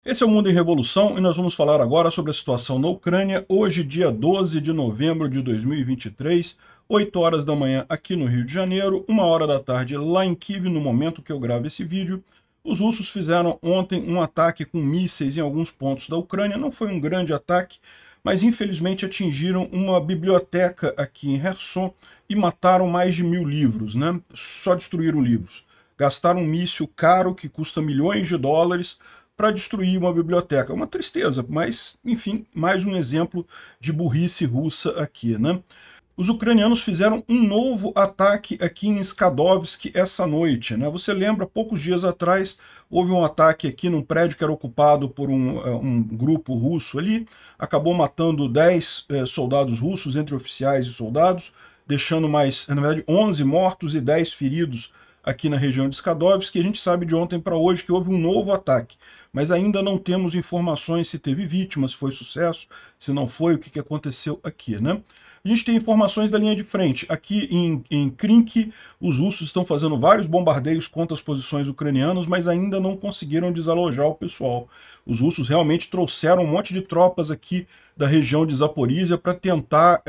Esse é o Mundo em Revolução e nós vamos falar agora sobre a situação na Ucrânia, hoje, dia 12 de novembro de 2023, 8 horas da manhã aqui no Rio de Janeiro, 1 hora da tarde lá em Kiev, no momento que eu gravo esse vídeo. Os russos fizeram ontem um ataque com mísseis em alguns pontos da Ucrânia. Não foi um grande ataque, mas infelizmente atingiram uma biblioteca aqui em Kherson e mataram mais de 1000 livros, né? Só destruíram livros. Gastaram um míssil caro que custa milhões de dólares para destruir uma biblioteca. Uma tristeza, mas, enfim, mais um exemplo de burrice russa aqui, né? Os ucranianos fizeram um novo ataque aqui em Skadovsk essa noite, né? Você lembra, poucos dias atrás, houve um ataque aqui num prédio que era ocupado por um grupo russo ali, acabou matando 10 soldados russos, entre oficiais e soldados, deixando mais, na verdade, 11 mortos e 10 feridos aqui na região de Skadovsk, que a gente sabe de ontem para hoje que houve um novo ataque, mas ainda não temos informações se teve vítimas, se foi sucesso, se não foi, o que aconteceu aqui, né? A gente tem informações da linha de frente. Aqui em Krink, os russos estão fazendo vários bombardeios contra as posições ucranianas, mas ainda não conseguiram desalojar o pessoal. Os russos realmente trouxeram um monte de tropas aqui da região de Zaporizhia para tentar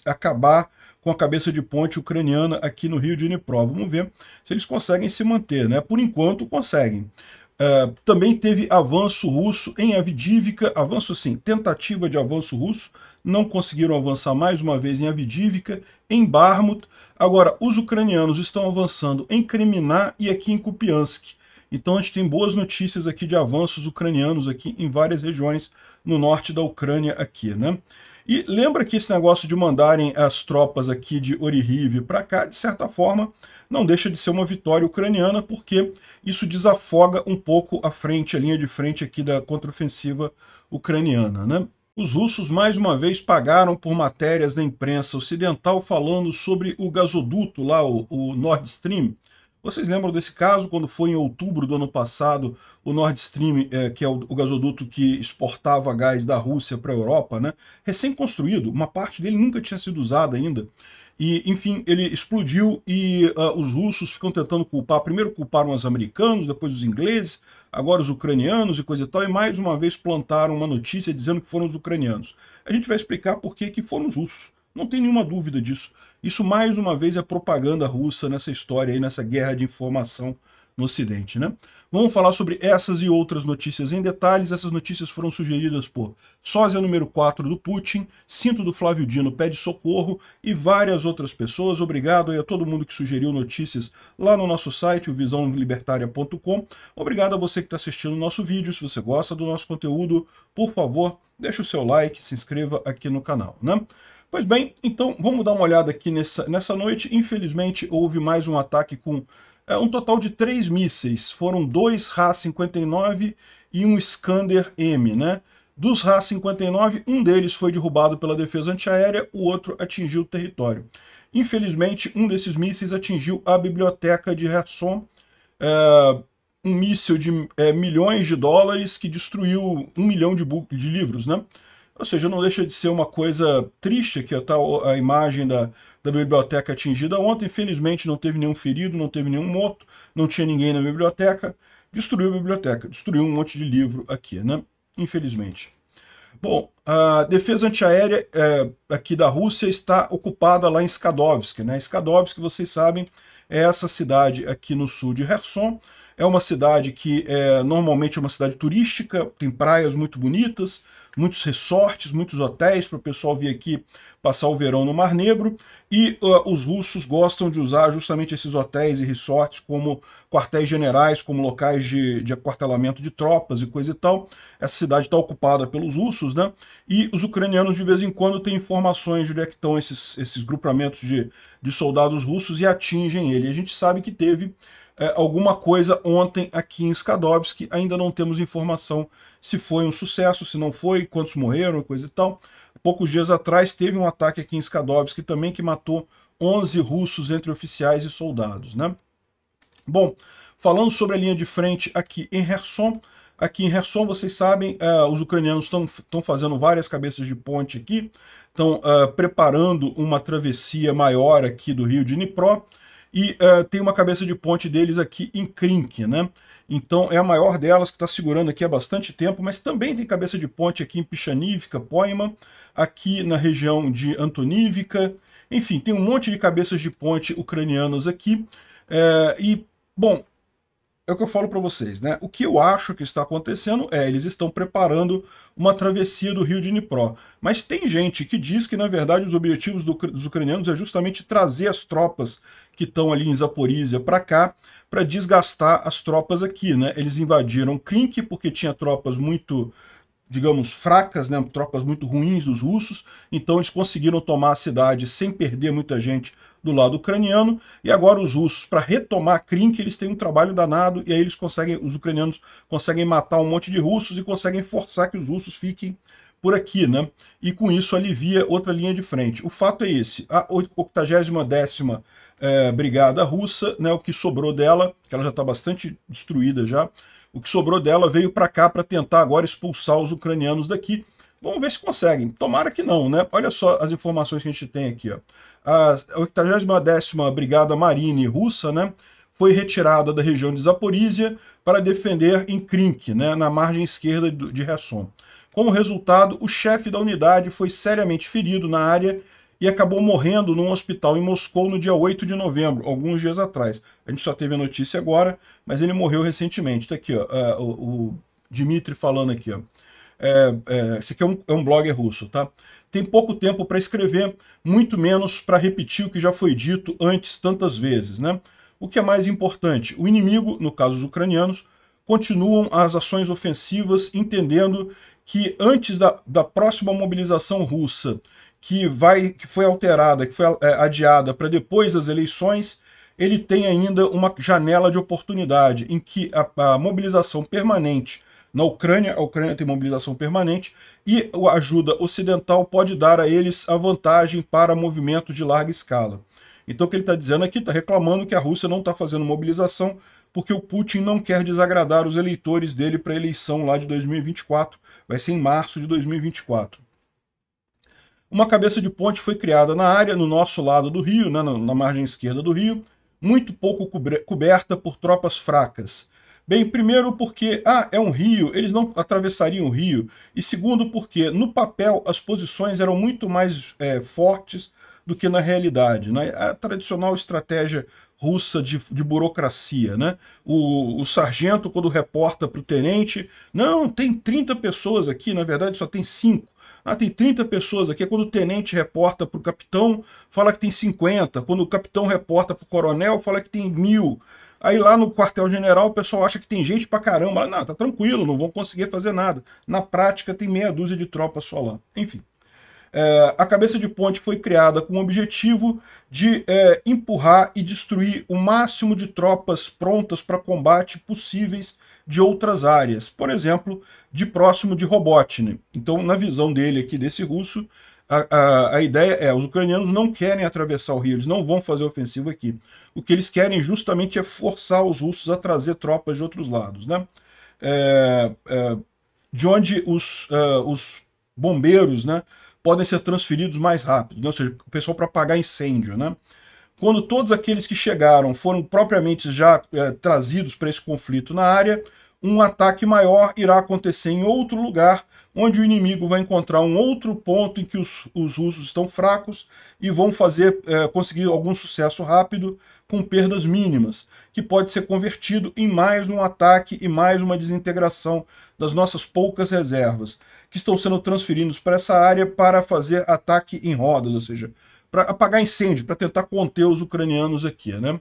acabar com a cabeça de ponte ucraniana aqui no Rio de Dnipro. Vamos ver se eles conseguem se manter, né? Por enquanto, conseguem. Também teve avanço russo em Avdiivka, avanço assim, tentativa de avanço russo, não conseguiram avançar mais uma vez em Avdiivka, em Bakhmut. Agora, os ucranianos estão avançando em Kreminna e aqui em Kupiansk. Então a gente tem boas notícias aqui de avanços ucranianos aqui em várias regiões no norte da Ucrânia aqui, né? E lembra que esse negócio de mandarem as tropas aqui de Oryhiv para cá, de certa forma, não deixa de ser uma vitória ucraniana, porque isso desafoga um pouco a frente, a linha de frente aqui da contraofensiva ucraniana, né? Os russos, mais uma vez, pagaram por matérias da imprensa ocidental falando sobre o gasoduto lá, o Nord Stream. Vocês lembram desse caso, quando foi em outubro do ano passado, o Nord Stream, que é o gasoduto que exportava gás da Rússia para a Europa, né? Recém-construído, uma parte dele nunca tinha sido usada ainda. E, enfim, ele explodiu e os russos ficam tentando culpar. Primeiro culparam os americanos, depois os ingleses, agora os ucranianos e coisa e tal, e mais uma vez plantaram uma notícia dizendo que foram os ucranianos. A gente vai explicar por que foram os russos. Não tem nenhuma dúvida disso. Isso, mais uma vez, é propaganda russa nessa história aí, nessa guerra de informação no Ocidente, né? Vamos falar sobre essas e outras notícias em detalhes. Essas notícias foram sugeridas por sósia número 4 do Putin, Cinto do Flávio Dino pede socorro e várias outras pessoas. Obrigado aí a todo mundo que sugeriu notícias lá no nosso site, o visãolibertaria.com. Obrigado a você que está assistindo o nosso vídeo. Se você gosta do nosso conteúdo, por favor, deixe o seu like, se inscreva aqui no canal, né? Pois bem, então vamos dar uma olhada aqui nessa noite. Infelizmente houve mais um ataque com um total de 3 mísseis. Foram 2 Ra-59 e um Iskander-M, né? Dos Ra-59, um deles foi derrubado pela defesa antiaérea, o outro atingiu o território. Infelizmente, um desses mísseis atingiu a biblioteca de Kherson, um míssil de milhões de dólares que destruiu 1 milhão de livros, né? Ou seja, não deixa de ser uma coisa triste que a imagem da biblioteca atingida ontem. Infelizmente não teve nenhum ferido, não teve nenhum morto, não tinha ninguém na biblioteca. Destruiu a biblioteca, destruiu um monte de livro aqui, né? Infelizmente. Bom, a defesa antiaérea aqui da Rússia está ocupada lá em Skadovsk, né? Skadovsk, vocês sabem, é essa cidade aqui no sul de Kherson. É uma cidade que normalmente é uma cidade turística, tem praias muito bonitas, muitos resorts, muitos hotéis para o pessoal vir aqui passar o verão no Mar Negro, e os russos gostam de usar justamente esses hotéis e resorts como quartéis generais, como locais de aquartelamento de tropas e coisa e tal. Essa cidade está ocupada pelos russos, né? E os ucranianos de vez em quando têm informações de onde é que estão esses grupamentos de soldados russos e atingem ele. A gente sabe que teve alguma coisa ontem aqui em Skadovsk, ainda não temos informação se foi um sucesso, se não foi, quantos morreram, coisa e tal. Poucos dias atrás teve um ataque aqui em Skadovsk também que matou 11 russos entre oficiais e soldados, né? Bom, falando sobre a linha de frente aqui em Kherson, vocês sabem, os ucranianos estão fazendo várias cabeças de ponte aqui, estão preparando uma travessia maior aqui do rio de Dnipro. e tem uma cabeça de ponte deles aqui em Krink, né? Então é a maior delas, que está segurando aqui há bastante tempo, mas também tem cabeça de ponte aqui em Pichanivka, Poima, aqui na região de Antonivka, enfim, tem um monte de cabeças de ponte ucranianas aqui, bom, é o que eu falo para vocês, né? O que eu acho que está acontecendo eles estão preparando uma travessia do rio Dnipro. Mas tem gente que diz que, na verdade, os objetivos dos ucranianos é justamente trazer as tropas que estão ali em Zaporizhia para cá, para desgastar as tropas aqui, né? Eles invadiram Krink porque tinha tropas muito, digamos, fracas, né, tropas muito ruins dos russos, então eles conseguiram tomar a cidade sem perder muita gente do lado ucraniano, e agora os russos, para retomar Krink, eles têm um trabalho danado, e aí eles conseguem, os ucranianos conseguem matar um monte de russos e conseguem forçar que os russos fiquem por aqui, né? E com isso alivia outra linha de frente. O fato é esse, a 80ª Brigada Russa, né, o que sobrou dela, que ela já está bastante destruída já, o que sobrou dela veio para cá para tentar agora expulsar os ucranianos daqui. Vamos ver se conseguem. Tomara que não, né? Olha só as informações que a gente tem aqui, ó. A 80ª Brigada Marine russa, né, foi retirada da região de Zaporizhia para defender em Krink, né, na margem esquerda de Kherson. Como resultado, o chefe da unidade foi seriamente ferido na área e acabou morrendo num hospital em Moscou no dia 8 de novembro, alguns dias atrás. A gente só teve a notícia agora, mas ele morreu recentemente. Tá aqui, ó, o Dmitry falando aqui, ó. Esse aqui é um blogger russo, tá? Tem pouco tempo para escrever, muito menos para repetir o que já foi dito antes tantas vezes, né? O que é mais importante, o inimigo, no caso os ucranianos, continuam as ações ofensivas, entendendo que antes da próxima mobilização russa, que foi alterada, que foi adiada para depois das eleições, ele tem ainda uma janela de oportunidade em que a mobilização permanente na Ucrânia, a Ucrânia tem mobilização permanente, e a ajuda ocidental pode dar a eles a vantagem para movimento de larga escala. Então o que ele está dizendo aqui, está reclamando que a Rússia não está fazendo mobilização porque o Putin não quer desagradar os eleitores dele para a eleição lá de 2024, vai ser em março de 2024. Uma cabeça de ponte foi criada na área, no nosso lado do rio, né, na margem esquerda do rio, muito pouco coberta por tropas fracas. Bem, primeiro porque, é um rio, eles não atravessariam o rio, e segundo porque, no papel, as posições eram muito mais fortes do que na realidade, né? A tradicional estratégia russa de burocracia, né? O sargento, quando reporta para o tenente, não, tem 30 pessoas aqui, na verdade só tem 5. Tem 30 pessoas aqui. Quando o tenente reporta para o capitão, fala que tem 50. Quando o capitão reporta para o coronel, fala que tem 1000. Aí lá no quartel-general o pessoal acha que tem gente pra caramba. Não, tá tranquilo, não vão conseguir fazer nada. Na prática tem meia dúzia de tropas só lá. Enfim. A cabeça de ponte foi criada com o objetivo de empurrar e destruir o máximo de tropas prontas para combate possíveis de outras áreas, por exemplo, de próximo de Robotny. Então, na visão dele aqui, desse russo, a ideia é, os ucranianos não querem atravessar o rio, eles não vão fazer ofensiva aqui. O que eles querem justamente é forçar os russos a trazer tropas de outros lados, né? De onde os bombeiros, né, podem ser transferidos mais rápido, né? Ou seja, o pessoal para apagar incêndio, né? Quando todos aqueles que chegaram foram propriamente já trazidos para esse conflito na área, um ataque maior irá acontecer em outro lugar, onde o inimigo vai encontrar um outro ponto em que os russos estão fracos e vão conseguir algum sucesso rápido com perdas mínimas, que pode ser convertido em mais um ataque e mais uma desintegração das nossas poucas reservas, que estão sendo transferidos para essa área para fazer ataque em rodas, ou seja, para apagar incêndio, para tentar conter os ucranianos aqui, né?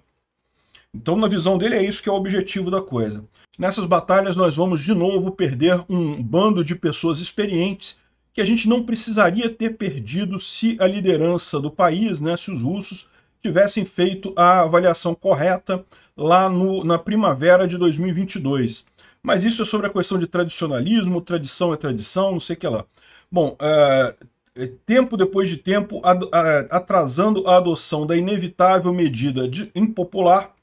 Então, na visão dele, é isso que é o objetivo da coisa. Nessas batalhas, nós vamos, de novo, perder um bando de pessoas experientes que a gente não precisaria ter perdido se a liderança do país, né, se os russos tivessem feito a avaliação correta lá na primavera de 2022. Mas isso é sobre a questão de tradicionalismo, tradição é tradição, não sei o que lá. Bom, tempo depois de tempo, atrasando a adoção da inevitável medida impopular,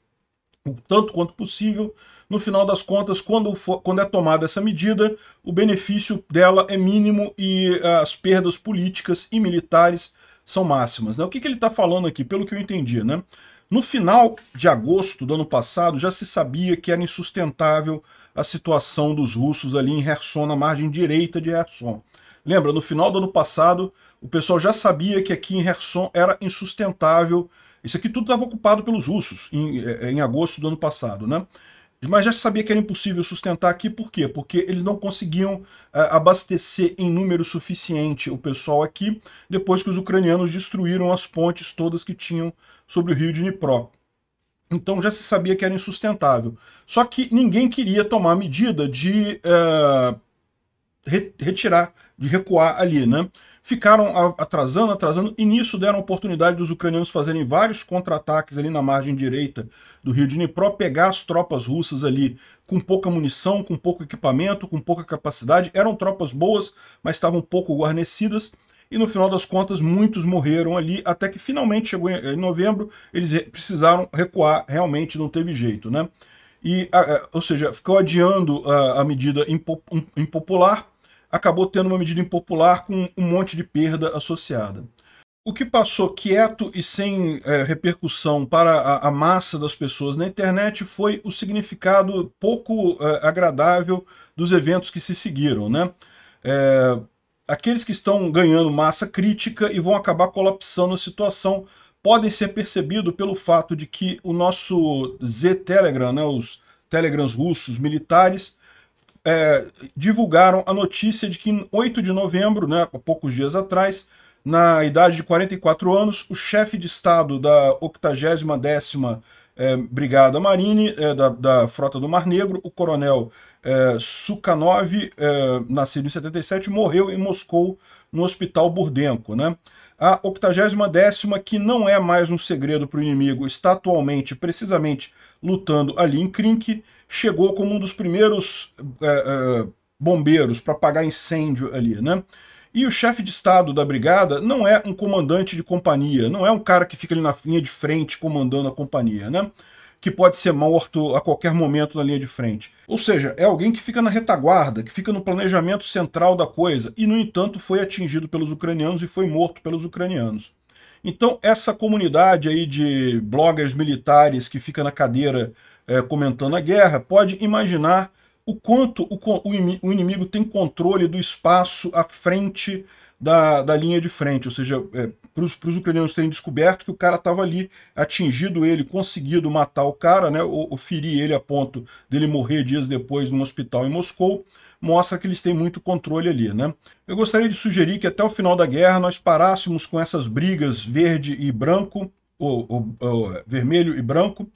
o tanto quanto possível, no final das contas, quando é tomada essa medida, o benefício dela é mínimo e as perdas políticas e militares são máximas, né? O que ele está falando aqui, pelo que eu entendi, né? No final de agosto do ano passado, já se sabia que era insustentável a situação dos russos ali em Kherson, na margem direita de Kherson. Lembra, no final do ano passado, o pessoal já sabia que aqui em Kherson era insustentável. Isso aqui tudo estava ocupado pelos russos em agosto do ano passado, né? Mas já sabia que era impossível sustentar aqui, por quê? Porque eles não conseguiam abastecer em número suficiente o pessoal aqui, depois que os ucranianos destruíram as pontes todas que tinham sobre o rio de Dnipro. Então já se sabia que era insustentável. Só que ninguém queria tomar a medida de retirar, de recuar ali, né? Ficaram atrasando, e nisso deram a oportunidade dos ucranianos fazerem vários contra-ataques ali na margem direita do rio de Dnipro, pegar as tropas russas ali com pouca munição, com pouco equipamento, com pouca capacidade. Eram tropas boas, mas estavam pouco guarnecidas, e no final das contas muitos morreram ali, até que finalmente chegou em novembro, eles precisaram recuar, realmente não teve jeito, né? Ou seja, ficou adiando a medida impopular, acabou tendo uma medida impopular com um monte de perda associada. O que passou quieto e sem repercussão para a massa das pessoas na internet foi o significado pouco agradável dos eventos que se seguiram, né? Aqueles que estão ganhando massa crítica e vão acabar colapsando a situação podem ser percebidos pelo fato de que o nosso Z-Telegram, né, os telegrams russos militares, divulgaram a notícia de que em 8 de novembro, né, há poucos dias atrás, na idade de 44 anos, o chefe de Estado da 80ª Brigada Marine, da Frota do Mar Negro, o coronel Sukhanov, nascido em 77, morreu em Moscou, no Hospital Burdenko, né? A 80ª, que não é mais um segredo para o inimigo, está atualmente, precisamente, lutando ali em Krink, chegou como um dos primeiros bombeiros para apagar incêndio ali, né? E o chefe de Estado da brigada não é um comandante de companhia, não é um cara que fica ali na linha de frente comandando a companhia, né? Que pode ser morto a qualquer momento na linha de frente. Ou seja, é alguém que fica na retaguarda, que fica no planejamento central da coisa, e, no entanto, foi atingido pelos ucranianos e foi morto pelos ucranianos. Então, essa comunidade aí de bloggers militares que fica na cadeira comentando a guerra, pode imaginar o quanto o inimigo tem controle do espaço à frente da linha de frente, ou seja, para os ucranianos terem descoberto que o cara estava ali, atingido ele, conseguido matar o cara, né, ou ferir ele a ponto dele morrer dias depois num hospital em Moscou, mostra que eles têm muito controle ali, né? Eu gostaria de sugerir que até o final da guerra nós parássemos com essas brigas verde e branco, ou vermelho e branco,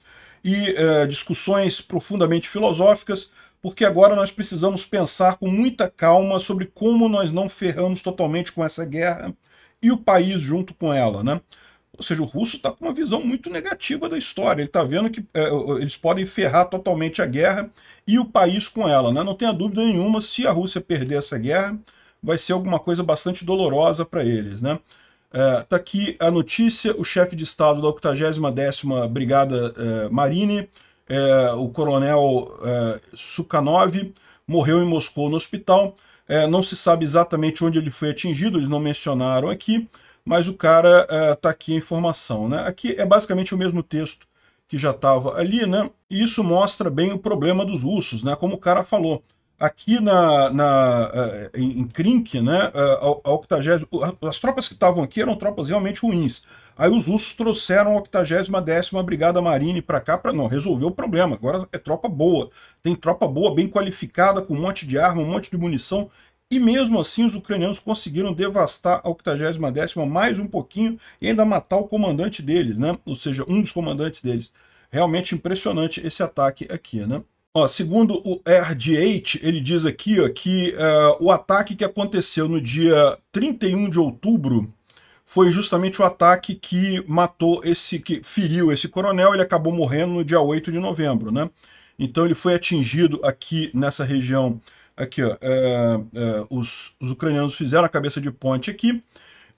e discussões profundamente filosóficas, porque agora nós precisamos pensar com muita calma sobre como nós não ferramos totalmente com essa guerra e o país junto com ela, né? Ou seja, o russo está com uma visão muito negativa da história. Ele está vendo que eles podem ferrar totalmente a guerra e o país com ela, né? Não tenha dúvida nenhuma, se a Rússia perder essa guerra, vai ser alguma coisa bastante dolorosa para eles, né? Tá aqui a notícia: o chefe de Estado da 80ª Brigada Marine, o coronel Sukhanov, morreu em Moscou no hospital. Não se sabe exatamente onde ele foi atingido, eles não mencionaram aqui, mas o cara tá aqui a informação, né? Aqui é basicamente o mesmo texto que já estava ali, né? E isso mostra bem o problema dos russos, né? Como o cara falou. Aqui em Krink, né, as tropas que estavam aqui eram tropas realmente ruins. Aí os russos trouxeram a 80ª Brigada Marine para cá para não resolver o problema. Agora é tropa boa. Tem tropa boa, bem qualificada, com um monte de arma, um monte de munição. E mesmo assim os ucranianos conseguiram devastar a 80ª mais um pouquinho e ainda matar o comandante deles, né? Ou seja, um dos comandantes deles. Realmente impressionante esse ataque aqui, né? Ó, segundo o RDH, ele diz aqui, ó, que o ataque que aconteceu no dia 31 de outubro foi justamente o ataque que matou que feriu esse coronel. Ele acabou morrendo no dia 8 de novembro, né? Então ele foi atingido aqui nessa região, aqui, ó, os ucranianos fizeram a cabeça de ponte aqui.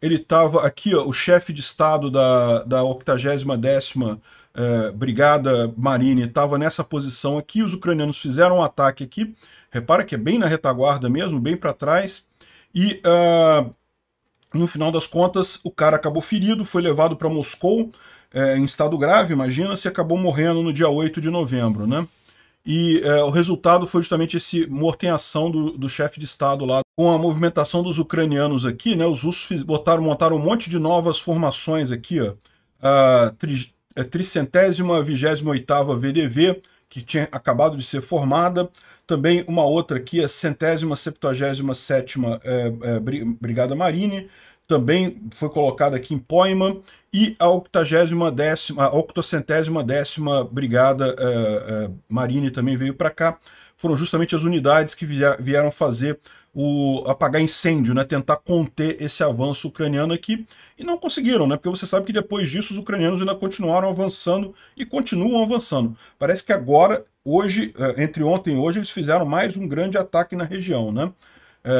Ele estava aqui, ó, o chefe de Estado da 80ª Brigada Marine estava nessa posição aqui, os ucranianos fizeram um ataque aqui, repara que é bem na retaguarda mesmo, bem para trás, e no final das contas o cara acabou ferido, foi levado para Moscou, em estado grave, imagina, se acabou morrendo no dia 8 de novembro, né? E o resultado foi justamente esse morto em ação do chefe de Estado lá. Com a movimentação dos ucranianos aqui, né, os russos montaram um monte de novas formações aqui, ó. A 328ª VDV, que tinha acabado de ser formada. Também uma outra aqui, a 177ª Brigada Marine, também foi colocada aqui em Poiman, e a 810ª Brigada Marine também veio para cá. Foram justamente as unidades que vieram fazer apagar incêndio, né, tentar conter esse avanço ucraniano aqui, e não conseguiram, né, porque você sabe que depois disso os ucranianos ainda continuaram avançando e continuam avançando. Parece que agora, hoje, entre ontem e hoje, eles fizeram mais um grande ataque na região, né.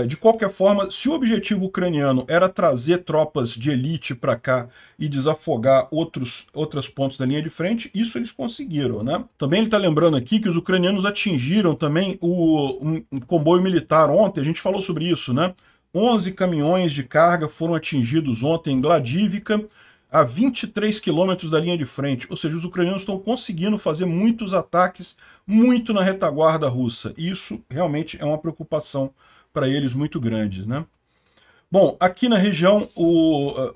De qualquer forma, se o objetivo ucraniano era trazer tropas de elite para cá e desafogar outros pontos da linha de frente, isso eles conseguiram, né? Também ele está lembrando aqui que os ucranianos atingiram também um comboio militar ontem, a gente falou sobre isso, né? 11 caminhões de carga foram atingidos ontem em Gladivka, a 23 quilômetros da linha de frente, ou seja, os ucranianos estão conseguindo fazer muitos ataques muito na retaguarda russa. Isso realmente é uma preocupação para eles muito grandes, né? Bom, aqui na região,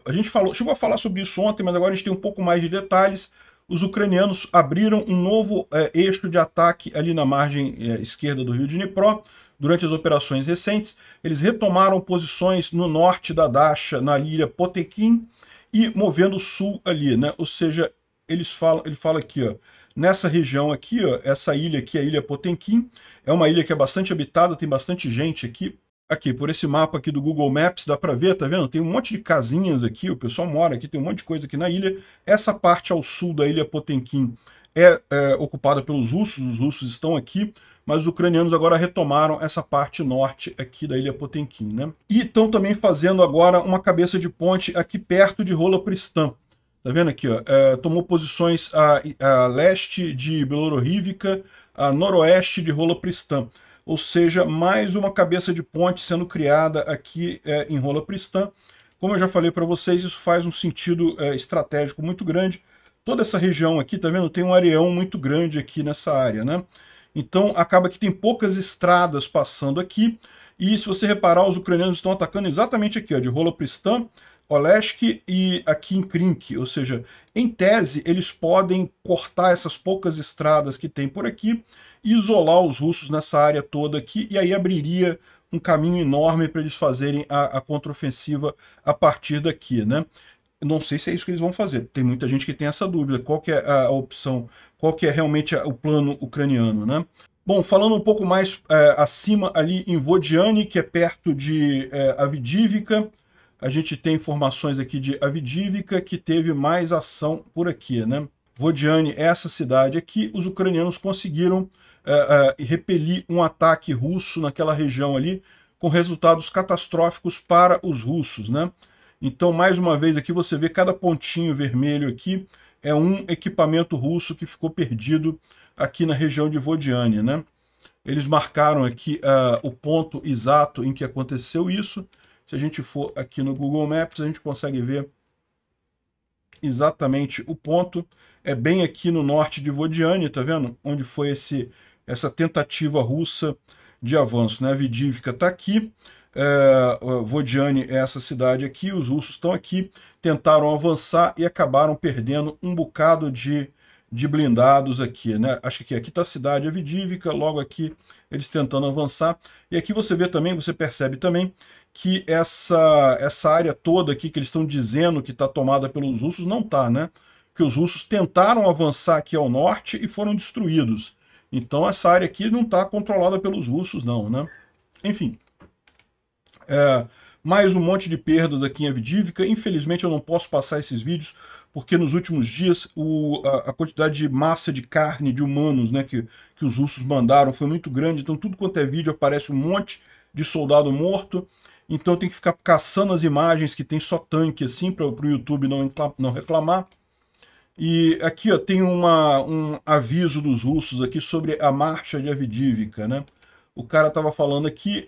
a gente chegou a falar sobre isso ontem, mas agora a gente tem um pouco mais de detalhes. Os ucranianos abriram um novo eixo de ataque ali na margem esquerda do rio de Dnipro, durante as operações recentes. Eles retomaram posições no norte da Dasha, na ilha Potekin, e movendo sul ali, né? Ou seja, ele fala aqui, ó, nessa região aqui, ó, essa ilha aqui, a ilha Potemkin, é uma ilha que é bastante habitada, tem bastante gente aqui. Aqui, por esse mapa aqui do Google Maps, dá para ver, tá vendo? Tem um monte de casinhas aqui, o pessoal mora aqui, tem um monte de coisa aqui na ilha. Essa parte ao sul da ilha Potemkin é ocupada pelos russos, os russos estão aqui, mas os ucranianos agora retomaram essa parte norte aqui da ilha Potemkin, né? E estão também fazendo agora uma cabeça de ponte aqui perto de Rola Pristan. Tá vendo aqui, ó? Tomou posições a leste de Belorivka, a noroeste de Rola Pristan. Ou seja, mais uma cabeça de ponte sendo criada aqui em Rola Pristan. Como eu já falei para vocês, isso faz um sentido estratégico muito grande. Toda essa região aqui, tá vendo? Tem um areão muito grande aqui nessa área, né? Então acaba que tem poucas estradas passando aqui. E se você reparar, os ucranianos estão atacando exatamente aqui, ó, de Rola Pristan, Olesk e aqui em Krink, ou seja, em tese eles podem cortar essas poucas estradas que tem por aqui e isolar os russos nessa área toda aqui, e aí abriria um caminho enorme para eles fazerem a contraofensiva a partir daqui, né? Não sei se é isso que eles vão fazer, tem muita gente que tem essa dúvida, qual que é a opção, qual que é realmente o plano ucraniano, né? Bom, falando um pouco mais acima ali em Vodiane, que é perto de Avdiivka, a gente tem informações aqui de Avdiivka, que teve mais ação por aqui, né? Vodiane, essa cidade aqui, os ucranianos conseguiram repelir um ataque russo naquela região ali, com resultados catastróficos para os russos, né? Então, mais uma vez aqui, você vê cada pontinho vermelho aqui, é um equipamento russo que ficou perdido aqui na região de Vodiane, né? Eles marcaram aqui o ponto exato em que aconteceu isso. Se a gente for aqui no Google Maps, a gente consegue ver exatamente o ponto. É bem aqui no norte de Vodiane, tá vendo? Onde foi essa tentativa russa de avanço, né? Avdiivka está aqui, Vodiane é essa cidade aqui, os russos estão aqui, tentaram avançar e acabaram perdendo um bocado de blindados aqui, né? Acho que aqui está a cidade Avdiivka, logo aqui eles tentando avançar. E aqui você vê também, você percebe também que essa área toda aqui que eles estão dizendo que está tomada pelos russos não está, né? Porque os russos tentaram avançar aqui ao norte e foram destruídos. Então essa área aqui não está controlada pelos russos não, né? Enfim. Mais um monte de perdas aqui em Avdiivka. Infelizmente eu não posso passar esses vídeos, porque nos últimos dias a quantidade de massa de carne de humanos, né, que os russos mandaram foi muito grande, então tudo quanto é vídeo aparece um monte de soldado morto, então eu tenho que ficar caçando as imagens que tem só tanque assim, para o YouTube não reclamar. E aqui ó, tem um aviso dos russos aqui sobre a marcha de Avdiivka, né? O cara estava falando aqui,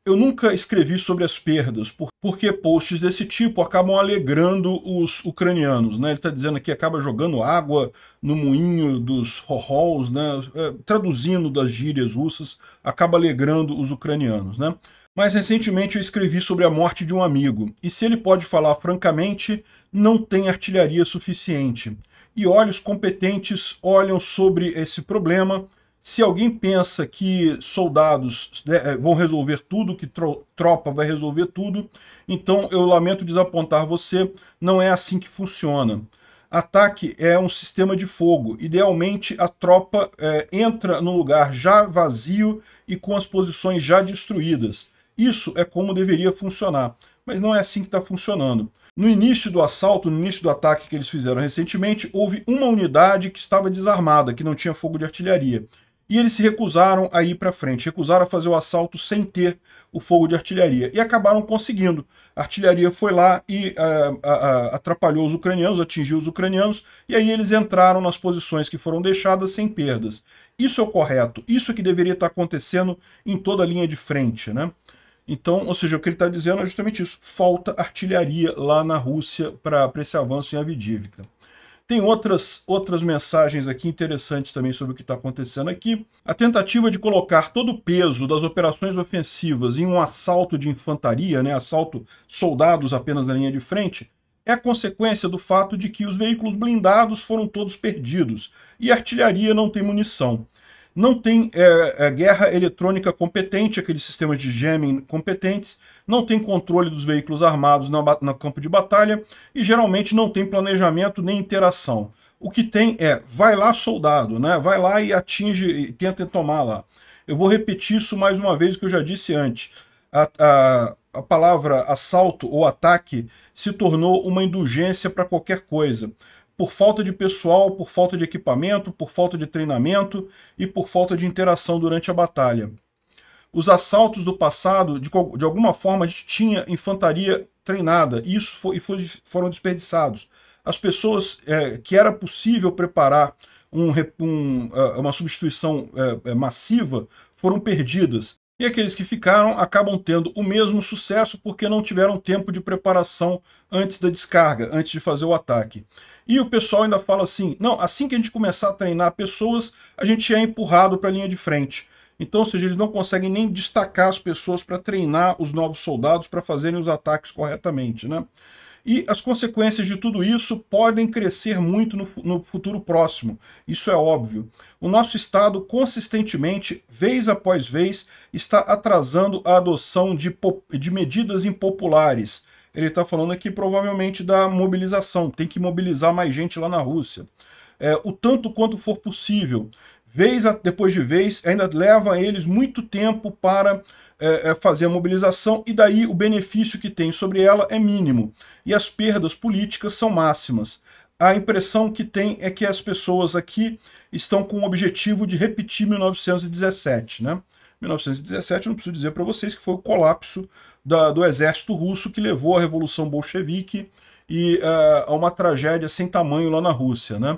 Eu nunca escrevi sobre as perdas, porque posts desse tipo acabam alegrando os ucranianos, né? Ele está dizendo aqui, acaba jogando água no moinho dos rohols, né? Traduzindo das gírias russas, acaba alegrando os ucranianos, né? Mas recentemente eu escrevi sobre a morte de um amigo, e se ele pode falar francamente, não tem artilharia suficiente. E olhos competentes olham sobre esse problema. Se alguém pensa que soldados vão resolver tudo, que tropa vai resolver tudo, então eu lamento desapontar você, não é assim que funciona. Ataque é um sistema de fogo. Idealmente, a tropa entra no lugar já vazio e com as posições já destruídas. Isso é como deveria funcionar, mas não é assim que está funcionando. No início do assalto, no início do ataque que eles fizeram recentemente, houve uma unidade que estava desarmada, que não tinha fogo de artilharia. E eles se recusaram a ir para frente, recusaram a fazer o assalto sem ter o fogo de artilharia. E acabaram conseguindo. A artilharia foi lá e atrapalhou os ucranianos, atingiu os ucranianos, e aí eles entraram nas posições que foram deixadas sem perdas. Isso é o correto, isso é que deveria estar acontecendo em toda a linha de frente, né? Então, ou seja, o que ele está dizendo é justamente isso. Falta artilharia lá na Rússia para esse avanço em Avdiivka. Tem outras mensagens aqui interessantes também sobre o que está acontecendo aqui. A tentativa de colocar todo o peso das operações ofensivas em um assalto de infantaria, né, assalto soldados apenas na linha de frente, é a consequência do fato de que os veículos blindados foram todos perdidos e a artilharia não tem munição. Não tem guerra eletrônica competente, aqueles sistemas de jamming competentes, não tem controle dos veículos armados no campo de batalha e geralmente não tem planejamento nem interação. O que tem vai lá soldado, né? Vai lá e atinge, e tenta tomar lá. Eu vou repetir isso mais uma vez que eu já disse antes. A palavra assalto ou ataque se tornou uma indulgência para qualquer coisa. Por falta de pessoal, por falta de equipamento, por falta de treinamento e por falta de interação durante a batalha. Os assaltos do passado, de alguma forma, a gente tinha infantaria treinada, e isso foram desperdiçados. As pessoas que era possível preparar uma substituição massiva foram perdidas. E aqueles que ficaram acabam tendo o mesmo sucesso porque não tiveram tempo de preparação antes da descarga, antes de fazer o ataque. E o pessoal ainda fala assim, não, assim que a gente começar a treinar pessoas, a gente é empurrado para a linha de frente. Então, ou seja, eles não conseguem nem destacar as pessoas para treinar os novos soldados para fazerem os ataques corretamente, né? E as consequências de tudo isso podem crescer muito no futuro próximo, isso é óbvio. O nosso Estado, consistentemente, vez após vez, está atrasando a adoção de medidas impopulares. Ele está falando aqui provavelmente da mobilização, tem que mobilizar mais gente lá na Rússia. O tanto quanto for possível. Vez depois de vez, ainda leva a eles muito tempo para fazer a mobilização, e daí o benefício que tem sobre ela é mínimo. E as perdas políticas são máximas. A impressão que tem é que as pessoas aqui estão com o objetivo de repetir 1917, né? 1917, eu não preciso dizer para vocês que foi o colapso do exército russo que levou à Revolução Bolchevique e a uma tragédia sem tamanho lá na Rússia, né?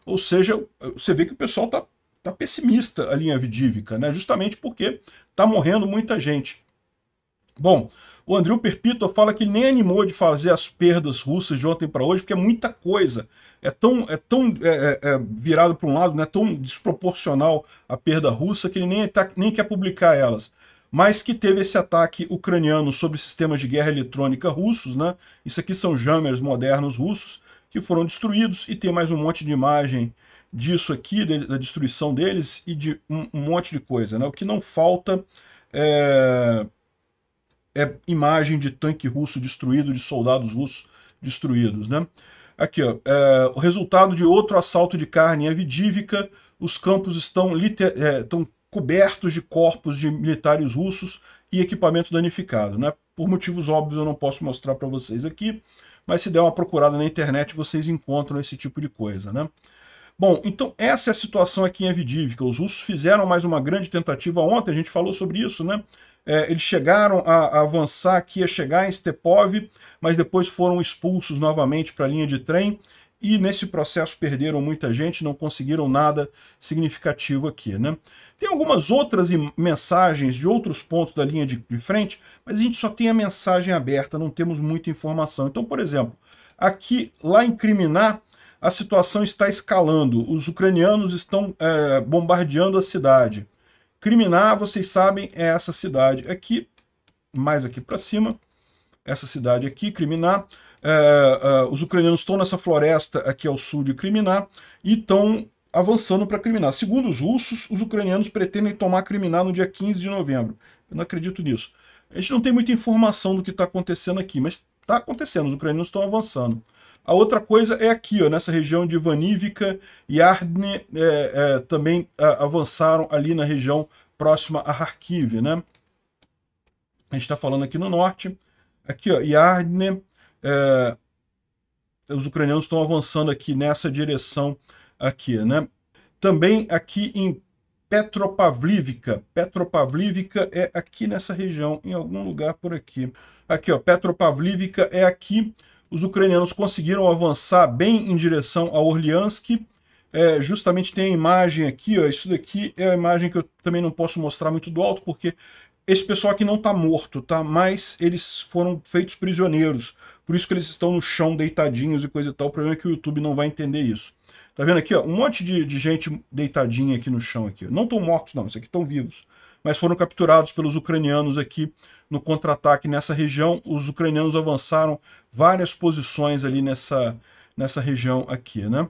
Ou seja, você vê que o pessoal tá pessimista ali em Avdiivka, né? Justamente porque tá morrendo muita gente. Bom, o Andrew Perpetua fala que ele nem animou de fazer as perdas russas de ontem para hoje, porque é muita coisa. É tão virado para um lado, né, tão desproporcional a perda russa, que ele nem quer publicar elas. Mas que teve esse ataque ucraniano sobre sistemas de guerra eletrônica russos, né? Isso aqui são jammers modernos russos, que foram destruídos, e tem mais um monte de imagem disso aqui, da destruição deles, e de um monte de coisa, né? O que não falta é imagem de tanque russo destruído, de soldados russos destruídos, né? Aqui, ó, o resultado de outro assalto de carne em Avdiivka, os campos estão cobertos de corpos de militares russos e equipamento danificado, né? Por motivos óbvios eu não posso mostrar para vocês aqui, mas se der uma procurada na internet vocês encontram esse tipo de coisa, né? Bom, então essa é a situação aqui em Avdiivka. Os russos fizeram mais uma grande tentativa ontem, a gente falou sobre isso, né? Eles chegaram a avançar aqui, a chegar em Stepov, mas depois foram expulsos novamente para a linha de trem, e nesse processo perderam muita gente, não conseguiram nada significativo aqui, né? Tem algumas outras mensagens de outros pontos da linha de frente, mas a gente só tem a mensagem aberta, não temos muita informação. Então, por exemplo, aqui, lá em Kriminá, a situação está escalando, os ucranianos estão bombardeando a cidade. Kriminá, vocês sabem, é essa cidade aqui, mais aqui para cima, essa cidade aqui, Kriminá. Os ucranianos estão nessa floresta aqui ao sul de Kriminá e estão avançando para Kriminá. Segundo os russos, os ucranianos pretendem tomar Kriminá no dia 15 de novembro. Eu não acredito nisso. A gente não tem muita informação do que está acontecendo aqui, mas está acontecendo, os ucranianos estão avançando. A outra coisa é aqui, ó, nessa região de Ivanivka e Yardne, também avançaram ali na região próxima a Kharkiv, né? A gente está falando aqui no norte. Aqui, ó, Yardne, os ucranianos estão avançando aqui nessa direção aqui, né? Também aqui em Petropavlivka. Petropavlivka é aqui nessa região, em algum lugar por aqui. Aqui, ó, Petropavlivka é aqui. Os ucranianos conseguiram avançar bem em direção a Orliansk. Justamente tem a imagem aqui, ó, isso daqui é a imagem que eu também não posso mostrar muito do alto, porque esse pessoal aqui não está morto, tá? Mas eles foram feitos prisioneiros. Por isso que eles estão no chão deitadinhos e coisa e tal. O problema é que o YouTube não vai entender isso. Tá vendo aqui, ó? Um monte de gente deitadinha aqui no chão. Aqui. Não estão mortos, não. Esses aqui estão vivos. Mas foram capturados pelos ucranianos aqui no contra-ataque nessa região. Os ucranianos avançaram várias posições ali nessa região aqui, né?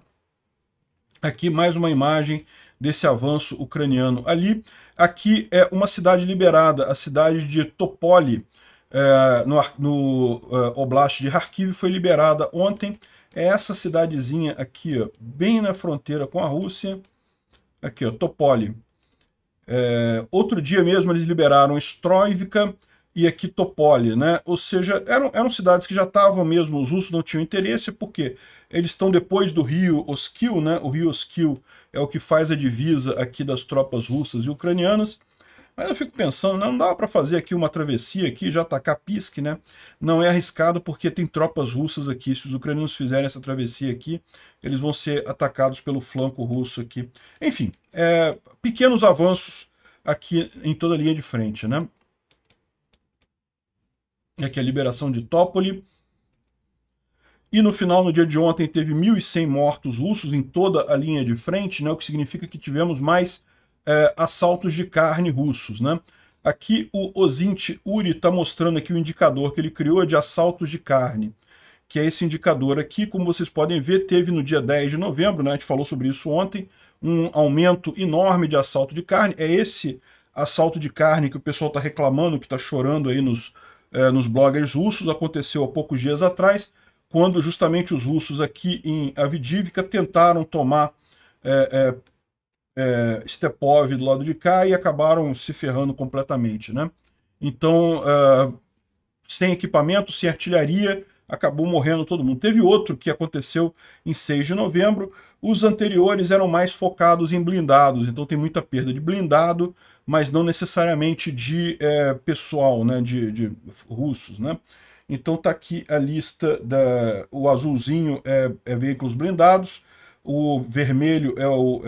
Aqui mais uma imagem desse avanço ucraniano ali. Aqui é uma cidade liberada, a cidade de Topoli, no Oblast de Kharkiv, foi liberada ontem. É essa cidadezinha aqui, ó, bem na fronteira com a Rússia. Aqui, ó, Topoli. Outro dia mesmo eles liberaram Stroivka e aqui Topoli, né? Ou seja, eram cidades que já estavam mesmo, os russos não tinham interesse, porque eles estão depois do rio Oskil, né? O rio Oskil é o que faz a divisa aqui das tropas russas e ucranianas. Mas eu fico pensando, não dá para fazer aqui uma travessia aqui, já atacar Pisk, né? Não é arriscado porque tem tropas russas aqui. Se os ucranianos fizerem essa travessia aqui, eles vão ser atacados pelo flanco russo aqui. Enfim, pequenos avanços aqui em toda a linha de frente, né? Aqui a liberação de Tópoli. E no final, no dia de ontem, teve 1.100 mortos russos em toda a linha de frente, né? O que significa que tivemos mais assaltos de carne russos, né? Aqui o Ozint Uri está mostrando aqui o indicador que ele criou de assaltos de carne, que é esse indicador aqui, como vocês podem ver, teve no dia 10 de novembro, né? A gente falou sobre isso ontem, um aumento enorme de assalto de carne. É esse assalto de carne que o pessoal está reclamando, que está chorando aí nos bloggers russos, aconteceu há poucos dias atrás, quando justamente os russos aqui em Avdiivka tentaram tomar Stepov do lado de cá e acabaram se ferrando completamente, né? Então, sem equipamento, sem artilharia, acabou morrendo todo mundo. Teve outro que aconteceu em 6 de novembro, os anteriores eram mais focados em blindados, então tem muita perda de blindado, mas não necessariamente de pessoal, né, de russos, né? Então tá aqui a lista, o azulzinho é veículos blindados, o vermelho é o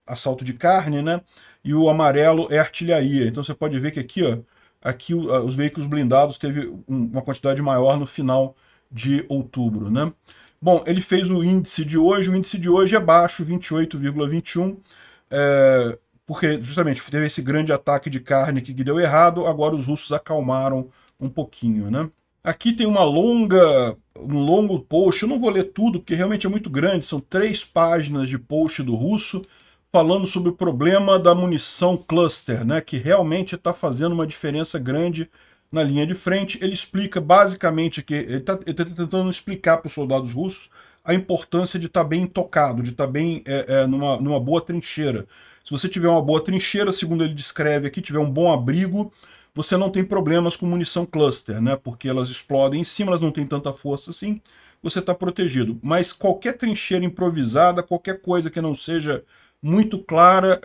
assalto de carne, né? E o amarelo é artilharia. Então você pode ver que aqui, ó, os veículos blindados teve uma quantidade maior no final de outubro, né? Bom, ele fez o índice de hoje é baixo, 28,21, porque justamente teve esse grande ataque de carne que deu errado, agora os russos acalmaram um pouquinho, né? Aqui tem um longo post, eu não vou ler tudo, porque realmente é muito grande, são 3 páginas de post do russo, falando sobre o problema da munição cluster, né, que realmente está fazendo uma diferença grande na linha de frente. Ele explica basicamente que ele está tentando explicar para os soldados russos a importância de estar bem tocado, de estar bem numa boa trincheira. Se você tiver uma boa trincheira, segundo ele descreve aqui, tiver um bom abrigo, você não tem problemas com munição cluster, né, porque elas explodem em cima, elas não têm tanta força assim, você está protegido. Mas qualquer trincheira improvisada, qualquer coisa que não seja muito clara,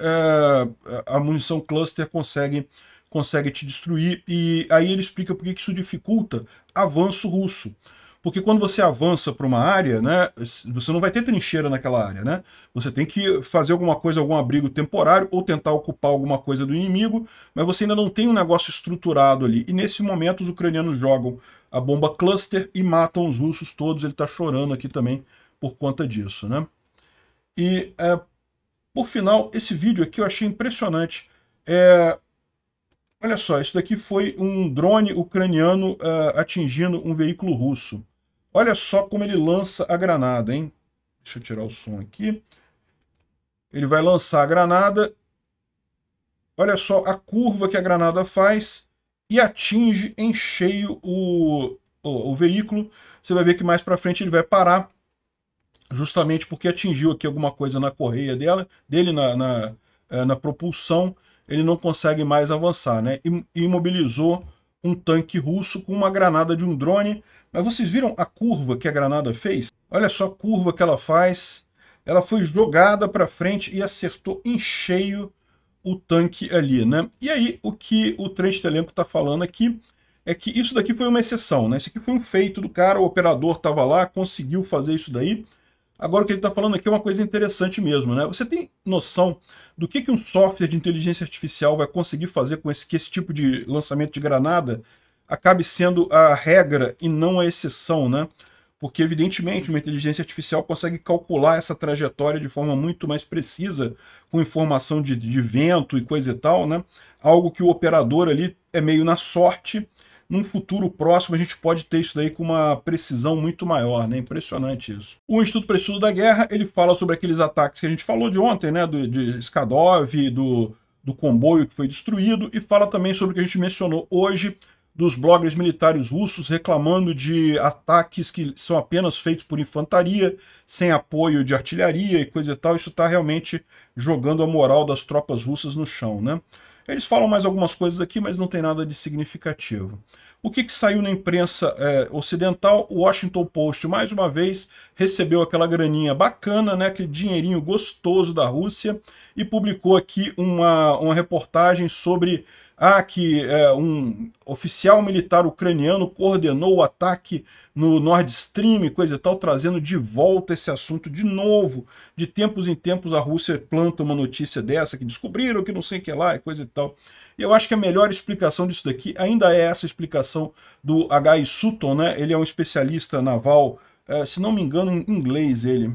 a munição cluster consegue te destruir, e aí ele explica por que isso dificulta avanço russo. Porque quando você avança para uma área, né, você não vai ter trincheira naquela área, né? Você tem que fazer alguma coisa, algum abrigo temporário, ou tentar ocupar alguma coisa do inimigo, mas você ainda não tem um negócio estruturado ali. E nesse momento os ucranianos jogam a bomba cluster e matam os russos todos. Ele está chorando aqui também por conta disso, né? E, por final, esse vídeo aqui eu achei impressionante. Olha só, isso daqui foi um drone ucraniano atingindo um veículo russo. Olha só como ele lança a granada, hein? Deixa eu tirar o som aqui. Ele vai lançar a granada. Olha só a curva que a granada faz e atinge em cheio o veículo. Você vai ver que mais para frente ele vai parar, justamente porque atingiu aqui alguma coisa na correia dele na propulsão. Ele não consegue mais avançar, né? E imobilizou um tanque russo com uma granada de um drone. Mas vocês viram a curva que a granada fez? Olha só a curva que ela faz. Ela foi jogada para frente e acertou em cheio o tanque ali, né? E aí o que o Trent Telenko está falando aqui é que isso daqui foi uma exceção, né? Isso aqui foi um feito do cara, o operador estava lá, conseguiu fazer isso daí. Agora o que ele está falando aqui é uma coisa interessante mesmo, né? Você tem noção do que um software de inteligência artificial vai conseguir fazer com que esse tipo de lançamento de granada acabe sendo a regra e não a exceção, né? Porque, evidentemente, uma inteligência artificial consegue calcular essa trajetória de forma muito mais precisa, com informação de vento e coisa e tal, né? Algo que o operador ali é meio na sorte. Num futuro próximo a gente pode ter isso daí com uma precisão muito maior, né? Impressionante isso. O Instituto para o Estudo da Guerra, ele fala sobre aqueles ataques que a gente falou de ontem, né? De Skadov, do comboio que foi destruído, e fala também sobre o que a gente mencionou hoje, dos bloggers militares russos reclamando de ataques que são apenas feitos por infantaria, sem apoio de artilharia e coisa e tal. Isso está realmente jogando a moral das tropas russas no chão, né? Eles falam mais algumas coisas aqui, mas não tem nada de significativo. O que saiu na imprensa ocidental? O Washington Post, mais uma vez, recebeu aquela graninha bacana, né, aquele dinheirinho gostoso da Rússia, e publicou aqui uma reportagem sobre que um oficial militar ucraniano coordenou o ataque no Nord Stream, coisa e tal, trazendo de volta esse assunto de novo. De tempos em tempos a Rússia planta uma notícia dessa, que descobriram que não sei o que lá, e coisa e tal. E eu acho que a melhor explicação disso daqui ainda é essa explicação do H.I. Sutton, né? Ele é um especialista naval, se não me engano em inglês ele,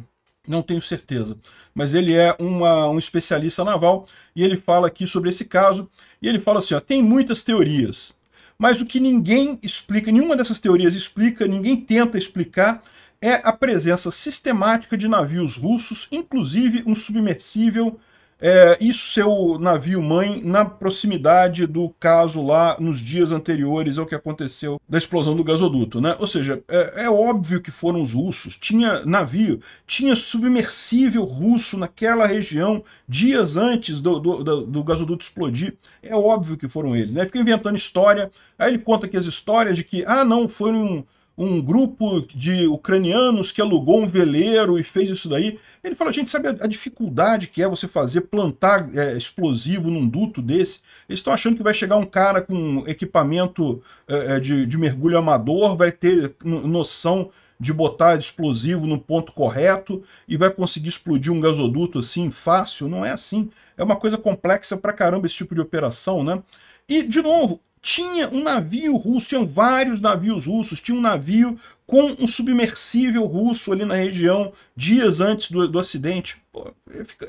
não tenho certeza, mas ele é um especialista naval, e ele fala aqui sobre esse caso, e ele fala assim, tem muitas teorias, mas o que ninguém explica, nenhuma dessas teorias explica, ninguém tenta explicar, é a presença sistemática de navios russos, inclusive um submersível, e seu navio-mãe na proximidade do caso lá nos dias anteriores ao que aconteceu da explosão do gasoduto, né? Ou seja, é óbvio que foram os russos, tinha navio, tinha submersível russo naquela região dias antes do gasoduto explodir, é óbvio que foram eles, né? Fica inventando história, aí ele conta aqui as histórias de que, não, foi um grupo de ucranianos que alugou um veleiro e fez isso daí. Ele fala, gente, sabe a dificuldade que é você plantar explosivo num duto desse? Eles estão achando que vai chegar um cara com equipamento de mergulho amador, vai ter noção de botar explosivo no ponto correto e vai conseguir explodir um gasoduto assim fácil. Não é assim. É uma coisa complexa pra caramba esse tipo de operação, né? E, de novo, tinha um navio russo, tinham vários navios russos, tinha um navio com um submersível russo ali na região, dias antes do acidente. Pô,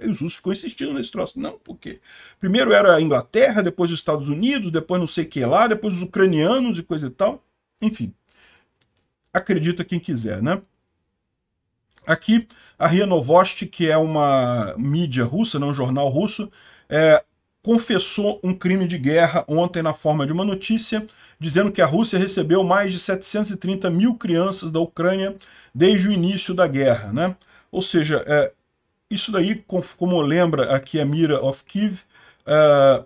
os russos ficam insistindo nesse troço. Não, por quê? Primeiro era a Inglaterra, depois os Estados Unidos, depois não sei o que lá, depois os ucranianos e coisa e tal. Enfim, acredita quem quiser, né? Aqui, a RIA Novosti, que é uma mídia russa, não um jornal russo, confessou um crime de guerra ontem na forma de uma notícia, dizendo que a Rússia recebeu mais de 730 mil crianças da Ucrânia desde o início da guerra, né? Ou seja, isso daí, como lembra aqui a Mira of Kiev,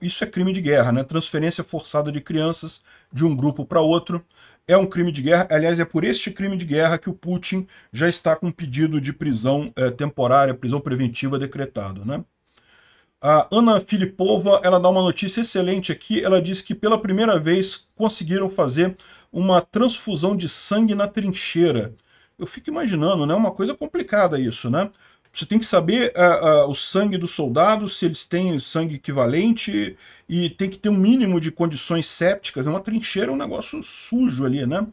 isso é crime de guerra, né? Transferência forçada de crianças de um grupo para outro é um crime de guerra. Aliás, é por este crime de guerra que o Putin já está com um pedido de prisão temporária, prisão preventiva decretado, né? A Ana Filipova, ela dá uma notícia excelente aqui, ela diz que pela primeira vez conseguiram fazer uma transfusão de sangue na trincheira. Eu fico imaginando, né? Uma coisa complicada isso, né? Você tem que saber o sangue dos soldados, se eles têm sangue equivalente, e tem que ter um mínimo de condições sépticas. Uma trincheira é um negócio sujo ali, né?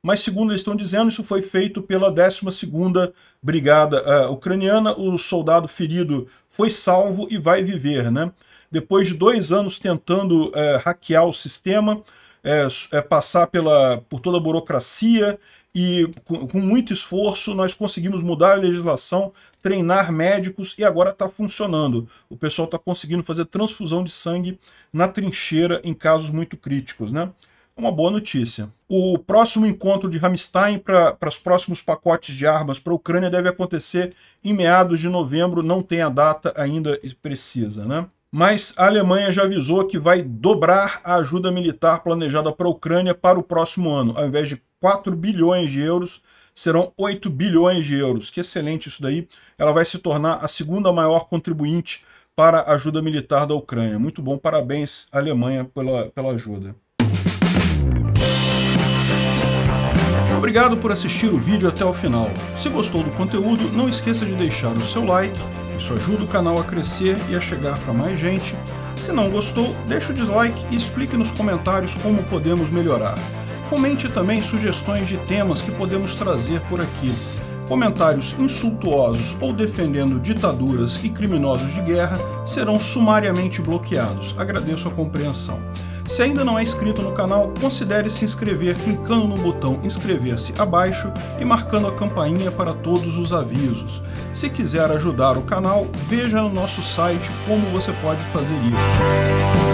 Mas, segundo eles estão dizendo, isso foi feito pela 12ª Brigada Ucraniana. O soldado ferido foi salvo e vai viver, né? Depois de 2 anos tentando hackear o sistema, passar por toda a burocracia, e com muito esforço nós conseguimos mudar a legislação, treinar médicos, e agora está funcionando. O pessoal está conseguindo fazer transfusão de sangue na trincheira em casos muito críticos, né? Uma boa notícia. O próximo encontro de Ramstein para os próximos pacotes de armas para a Ucrânia deve acontecer em meados de novembro, não tem a data ainda precisa, né? Mas a Alemanha já avisou que vai dobrar a ajuda militar planejada para a Ucrânia para o próximo ano. Ao invés de 4 bilhões de euros, serão 8 bilhões de euros. Que excelente isso daí. Ela vai se tornar a 2ª maior contribuinte para a ajuda militar da Ucrânia. Muito bom, parabéns à Alemanha pela ajuda. Obrigado por assistir o vídeo até o final. Se gostou do conteúdo, não esqueça de deixar o seu like, isso ajuda o canal a crescer e a chegar para mais gente. Se não gostou, deixe o dislike e explique nos comentários como podemos melhorar. Comente também sugestões de temas que podemos trazer por aqui. Comentários insultuosos ou defendendo ditaduras e criminosos de guerra serão sumariamente bloqueados. Agradeço a compreensão. Se ainda não é inscrito no canal, considere se inscrever clicando no botão inscrever-se abaixo e marcando a campainha para todos os avisos. Se quiser ajudar o canal, veja no nosso site como você pode fazer isso.